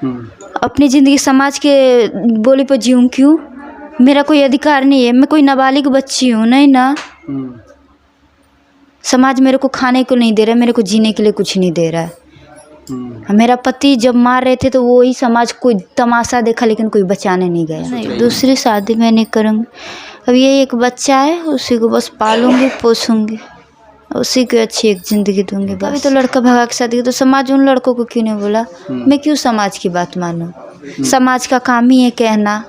अपनी ज़िंदगी समाज के बोली पर जीऊँ क्यों? मेरा कोई अधिकार नहीं है, मैं कोई नाबालिग बच्ची हूँ नहीं ना। समाज मेरे को खाने को नहीं दे रहा है, मेरे को जीने के लिए कुछ नहीं दे रहा है। मेरा पति जब मार रहे थे तो वो ही समाज कोई तमाशा देखा, लेकिन कोई बचाने नहीं गया। नहीं, दूसरी शादी मैं नहीं करूँगी। अब ये एक बच्चा है, उसी को बस पालूंगी पोसूंगी, उसी को अच्छी एक ज़िंदगी दूंगी बस। अभी तो लड़का भगा के शादी, तो समाज उन लड़कों को क्यों नहीं बोला? मैं क्यों समाज की बात मानूं? समाज का काम ही है कहना।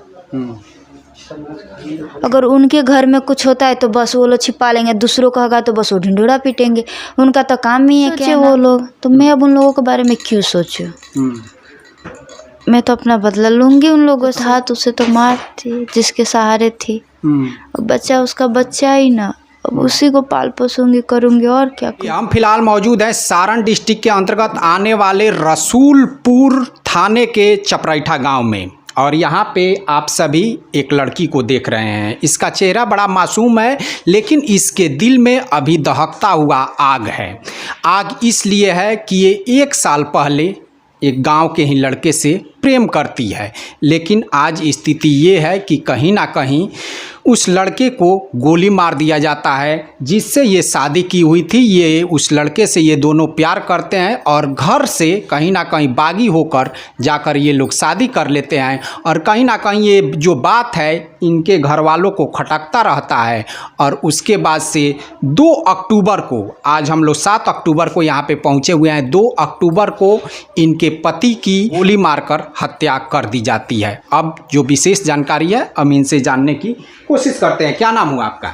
अगर उनके घर में कुछ होता है तो बस वो लोग छिपा लेंगे, दूसरों का होगा तो बस वो ढिंढोरा पीटेंगे। उनका तो काम ही है क्या वो लोग, तो मैं अब उन लोगों के बारे में क्यों सोचूं? मैं तो अपना बदला लूंगी उन लोगों से। हाथ उसे तो मार थी जिसके सहारे थी, बच्चा उसका बच्चा ही ना, अब उसी को पाल पोसूंगी करूंगी और क्या करूं। हम फिलहाल मौजूद हैं सारण डिस्ट्रिक्ट के अंतर्गत आने वाले रसूलपुर थाने के चपराइठा गांव में, और यहाँ पे आप सभी एक लड़की को देख रहे हैं। इसका चेहरा बड़ा मासूम है, लेकिन इसके दिल में अभी दहकता हुआ आग है। आग इसलिए है कि ये 1 साल पहले एक गांव के ही लड़के से प्रेम करती है, लेकिन आज स्थिति ये है कि कहीं ना कहीं उस लड़के को गोली मार दिया जाता है जिससे ये शादी की हुई थी। ये उस लड़के से ये दोनों प्यार करते हैं और घर से कहीं ना कहीं बागी होकर जाकर ये लोग शादी कर लेते हैं, और कहीं ना कहीं ये जो बात है इनके घर वालों को खटकता रहता है। और उसके बाद से 2 अक्टूबर को, आज हम लोग 7 अक्टूबर को यहाँ पे पहुँचे हुए हैं, 2 अक्टूबर को इनके पति की गोली मारकर हत्या कर दी जाती है। अब जो विशेष जानकारी है हम इनसे जानने की कोशिश करते हैं। क्या नाम हुआ आपका?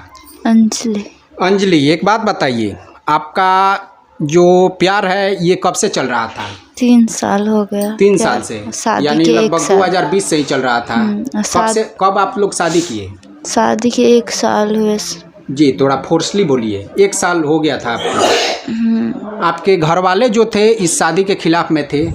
अंजलि। अंजलि, एक बात बताइए, आपका जो प्यार है ये कब से चल रहा था? 3 साल हो गया। 3 साल से, यानी लगभग 2020 से ही चल रहा था। कब आप लोग शादी किए? शादी के 1 साल हुए जी, थोड़ा फोर्सली बोलिए। 1 साल हो गया था आपको। आपके घर वाले जो थे इस शादी के खिलाफ में थे,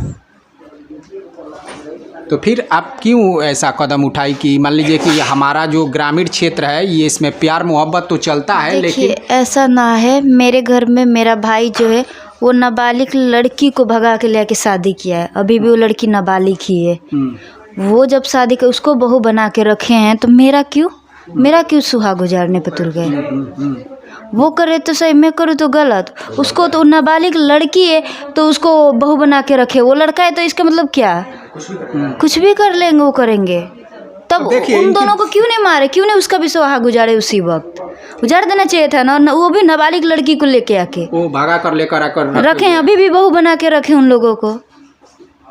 तो फिर आप क्यों ऐसा कदम उठाई कि मान लीजिए कि हमारा जो ग्रामीण क्षेत्र है ये इसमें प्यार मोहब्बत तो चलता है, लेकिन ऐसा ना है। मेरे घर में मेरा भाई जो है वो नाबालिग लड़की को भगा के लेके शादी किया है, अभी भी वो लड़की नाबालिग ही है। वो जब शादी कर उसको बहू बना के रखे हैं, तो मेरा क्यों सुहाग गुजारने पर तुल गए? वो करे तो सही, मैं करूँ तो गलत। उसको तो नाबालिग लड़की है तो उसको बहू बना के रखे, वो लड़का है तो इसका मतलब क्या? कुछ भी कर लेंगे, वो करेंगे। तब उन दोनों को क्यों नहीं मारे? क्यों नहीं उसका भी सुहाग गुजारे? उसी वक्त गुजार देना चाहिए था ना, वो भी नाबालिग लड़की को लेके आके वो भागा कर लेकर आकर रखे, अभी भी बहू बना के रखे उन लोगों को।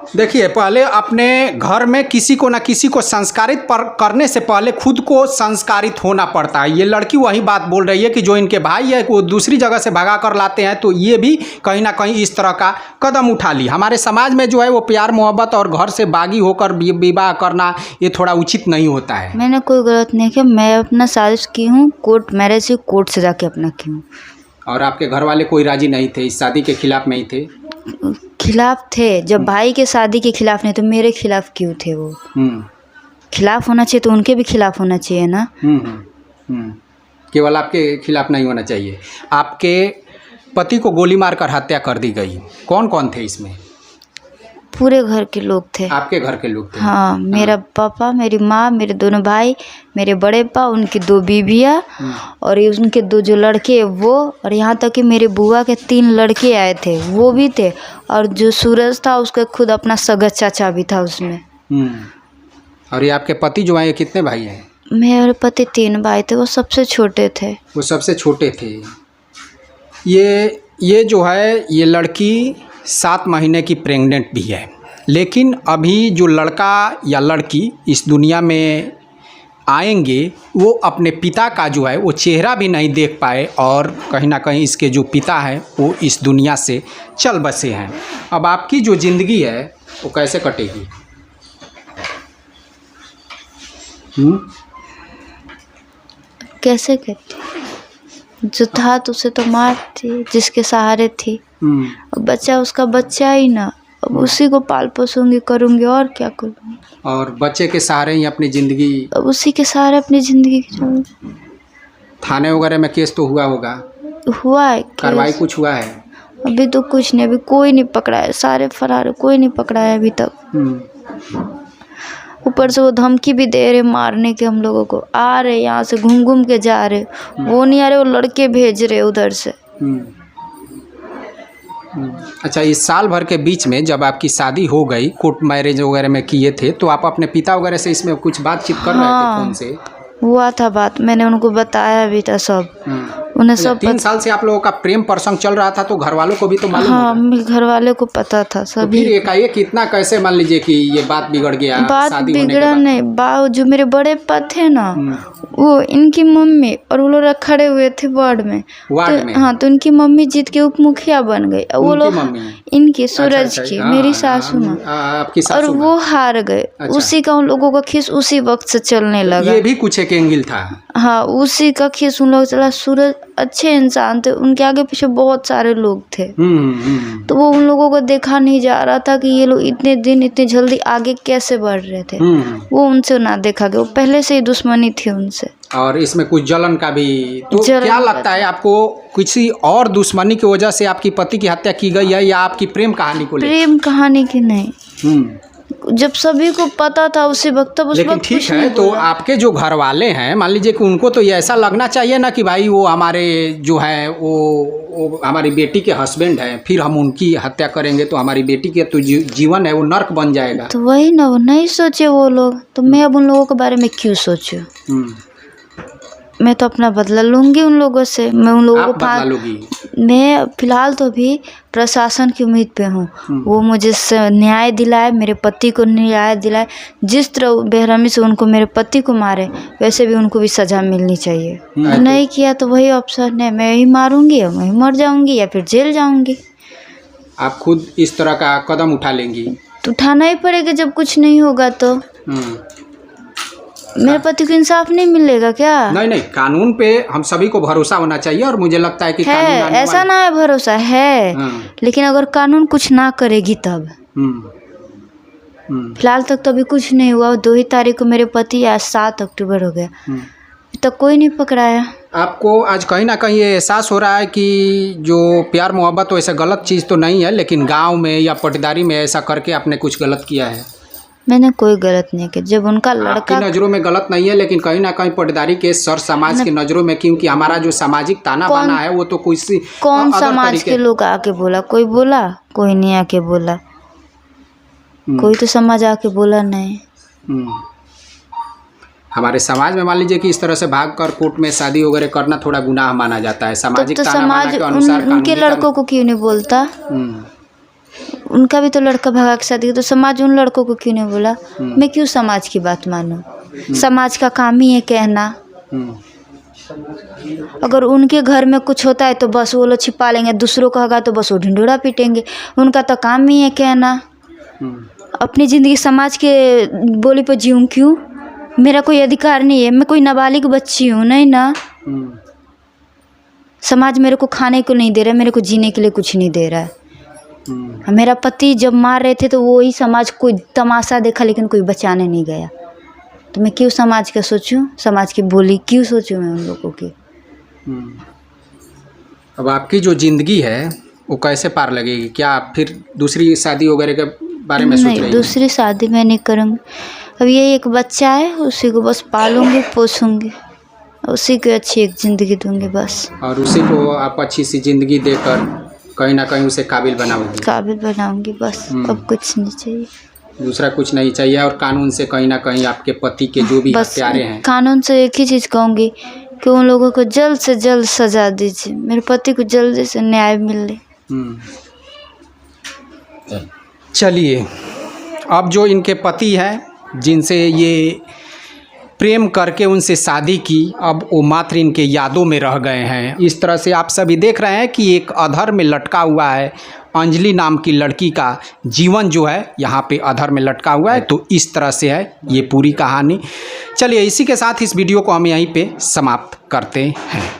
देखिए, पहले अपने घर में किसी को ना किसी को संस्कारित करने से पहले खुद को संस्कारित होना पड़ता है। ये लड़की वही बात बोल रही है कि जो इनके भाई है वो दूसरी जगह से भगा कर लाते हैं, तो ये भी कहीं ना कहीं इस तरह का कदम उठा ली। हमारे समाज में जो है वो प्यार मोहब्बत और घर से बागी होकर विवाह करना ये थोड़ा उचित नहीं होता है। मैंने कोई गलत नहीं किया, मैं अपना शादी की हूँ, कोर्ट मैरिज से कोर्ट से जाके अपना की हूँ। और आपके घर वाले कोई राजी नहीं थे, इस शादी के खिलाफ नहीं थे? खिलाफ थे। जब भाई के शादी के खिलाफ नहीं तो मेरे खिलाफ क्यों थे? वो खिलाफ होना चाहिए तो उनके भी खिलाफ होना चाहिए ना। केवल आपके खिलाफ नहीं होना चाहिए। आपके पति को गोली मारकर हत्या कर दी गई, कौन कौन थे इसमें? पूरे घर के लोग थे। आपके घर के लोग थे? हाँ, मेरा पापा, मेरी माँ, मेरे दोनों भाई, मेरे बड़े पापा, उनकी 2 बीबियाँ और उनके 2 जो लड़के वो, और यहाँ तक कि मेरे बुआ के 3 लड़के आए थे, वो भी थे। और जो सूरज था उसका खुद अपना सगा चाचा भी था उसमें। और ये आपके पति जो हैं, कितने भाई हैं? मेरे पति 3 भाई थे, वो सबसे छोटे थे। वो सबसे छोटे थे। ये जो है ये लड़की 7 महीने की प्रेग्नेंट भी है, लेकिन अभी जो लड़का या लड़की इस दुनिया में आएंगे वो अपने पिता का जो है वो चेहरा भी नहीं देख पाए, और कहीं ना कहीं इसके जो पिता हैं वो इस दुनिया से चल बसे हैं। अब आपकी जो ज़िंदगी है वो कैसे कटेगी? कैसे कटे? जो था तो उसे तो मार थी जिसके सहारे थी, बच्चा उसका बच्चा ही ना, अब उसी को पाल पोसूंगी करूंगी और क्या करूंगी। और बच्चे के सहारे ही अपनी ज़िंदगी, अब उसी के सहारे अपनी ज़िंदगी। थाने वगैरह में केस तो हुआ होगा? हुआ है, कार्रवाई कुछ हुआ है? अभी तो कुछ नहीं, अभी कोई नहीं पकड़ा है, सारे फरार, कोई नहीं पकड़ा है अभी तक। ऊपर से वो धमकी भी दे रहे मारने के, हम लोगों को। आ रहे यहाँ से घूम घूम के जा रहे, वो नहीं आ रहे, वो लड़के भेज रहे उधर से। अच्छा, इस साल भर के बीच में जब आपकी शादी हो गई, कोर्ट मैरिज वगैरह में किए थे, तो आप अपने पिता वगैरह से इसमें कुछ बातचीत कर रहे थे फोन से? हुआ था बात, मैंने उनको बताया भी था सब, उन्हें सब 3 साल से आप लोगों का प्रेम प्रसंग चल रहा था, तो घर वालों को भी तो मालूम हाँ, मेरे घर वाले को पता था सभी। तो फिर एकाएक इतना कैसे मान लीजिए कि ये बात बिगड़ गया? बात शादी होने के बिगड़ा बाद? नहीं, जो मेरे बड़े पा थे ना, वो इनकी मम्मी और वो लोग खड़े हुए थे वार्ड में। हाँ, तो उनकी मम्मी जीत के उप मुखिया बन गई। वो लोग इनकी सूरज की, मेरी सासू माँ, और वो हार गए। उसी का उन लोगों का खीस उसी वक्त से चलने लगा। ये भी कुछ एक एंगल था। हाँ, उसी का खीस उन लोग चला। सूरज अच्छे इंसान थे, उनके आगे पीछे बहुत सारे लोग थे। तो वो उन लोगों को देखा नहीं जा रहा था कि ये लोग इतने दिन इतने जल्दी आगे कैसे बढ़ रहे थे। वो उनसे ना देखा गया, वो पहले से ही दुश्मनी थी उनसे। और इसमें कुछ जलन का भी तो क्या लगता है आपको, किसी और दुश्मनी की वजह से आपकी पति की हत्या की गई है या आपकी प्रेम कहानी को लेकर? प्रेम कहानी की नहीं, जब सभी को पता था उसी वक्त, तब उस लेकिन वक्त ठीक है, तो आपके जो घर वाले हैं, मान लीजिए कि उनको तो ये ऐसा लगना चाहिए ना कि भाई वो हमारे जो है वो हमारी बेटी के हस्बैंड हैं, फिर हम उनकी हत्या करेंगे तो हमारी बेटी के तो जीवन है वो नर्क बन जाएगा। तो वही ना, वो नहीं सोचे वो लोग, तो मैं अब उन लोगों के बारे में क्यों सोचूं? मैं तो अपना बदला लूंगी उन लोगों से। मैं उन लोगों को मैं फिलहाल तो अभी प्रशासन की उम्मीद पे हूँ, वो मुझे न्याय दिलाए, मेरे पति को न्याय दिलाए। जिस तरह बेरहमी से उनको मेरे पति को मारे, वैसे भी उनको भी सज़ा मिलनी चाहिए। नहीं किया तो वही ऑप्शन है, मैं ही मारूंगी, मैं ही मर जाऊंगी या फिर जेल जाऊंगी। आप खुद इस तरह का कदम उठा लेंगी? तो उठाना ही पड़ेगा, जब कुछ नहीं होगा तो। मेरे पति को इंसाफ नहीं मिलेगा क्या? नहीं, कानून पे हम सभी को भरोसा होना चाहिए, और मुझे लगता है कि है, ऐसा ना है, भरोसा है। लेकिन अगर कानून कुछ ना करेगी तब। फिलहाल तक तो अभी कुछ नहीं हुआ। 2 ही तारीख को मेरे पति, आज 7 अक्टूबर हो गया, तक कोई नहीं पकड़ाया। आपको आज कहीं ना कहीं ये एहसास हो रहा है कि जो प्यार मोहब्बत वैसे गलत चीज़ तो नहीं है, लेकिन गांव में या पटदारी में ऐसा करके आपने कुछ गलत किया है? मैंने कोई गलत नहीं किया। जब उनका लड़का, आपकी नज़रों में गलत नहीं है, लेकिन कहीं ना कहीं पटदारी के सर समाज की नज़रों में, क्योंकि हमारा जो सामाजिक ताना बाना है वो तो कौन समाज के लोग आके बोला? कोई बोला? कोई नहीं आके बोला। कोई तो समाज आके बोला नहीं। हमारे समाज में मान लीजिए कि इस तरह से भागकर कोर्ट में शादी वगैरह करना थोड़ा गुनाह माना जाता है। सामाजिक तो समाज उनके लड़कों को क्यों नहीं बोलता? उनका भी तो लड़का भगा के शादी, तो समाज उन लड़कों को क्यों नहीं बोला? मैं क्यों समाज की बात मानूं? समाज का काम ही है कहना। अगर उनके घर में कुछ होता है तो बस वो लोग छिपा लेंगे, दूसरों का होगा तो बस वो ढिंढोरा पीटेंगे। उनका तो काम ही है कहना। अपनी ज़िंदगी समाज के बोली पर जीऊँ क्यों? मेरा कोई अधिकार नहीं है, मैं कोई नाबालिग बच्ची हूँ नहीं ना। समाज मेरे को खाने को नहीं दे रहा है, मेरे को जीने के लिए कुछ नहीं दे रहा है। मेरा पति जब मार रहे थे तो वो ही समाज कोई तमाशा देखा, लेकिन कोई बचाने नहीं गया। तो मैं क्यों समाज का सोचूं? समाज की बोली क्यों सोचूं मैं उन लोगों की? अब आपकी जो ज़िंदगी है वो कैसे पार लगेगी? क्या आप फिर दूसरी शादी वगैरह के बारे में सोच रही हैं? नहीं, दूसरी शादी मैं नहीं करूँगी। अब ये एक बच्चा है, उसी को बस पालूंगी, पोसूंगी, उसी को अच्छी एक ज़िंदगी दूंगी बस। और उसी को आप अच्छी सी ज़िंदगी देकर कहीं ना कहीं उसे काबिल बनाऊंगी बस। अब कुछ नहीं चाहिए, दूसरा कुछ नहीं चाहिए। और कानून से कहीं ना कहीं आपके पति के जो भी हत्यारे हैं, कानून से एक ही चीज़ कहूँगी कि उन लोगों को जल्द से जल्द सजा दीजिए, मेरे पति को जल्दी से न्याय मिले। चलिए, अब जो इनके पति हैं जिनसे ये प्रेम करके उनसे शादी की, अब वो मात्र इनके यादों में रह गए हैं। इस तरह से आप सभी देख रहे हैं कि एक अधर में लटका हुआ है, अंजलि नाम की लड़की का जीवन जो है यहाँ पे अधर में लटका हुआ है। तो इस तरह से है ये पूरी कहानी। चलिए, इसी के साथ इस वीडियो को हम यहीं पे समाप्त करते हैं।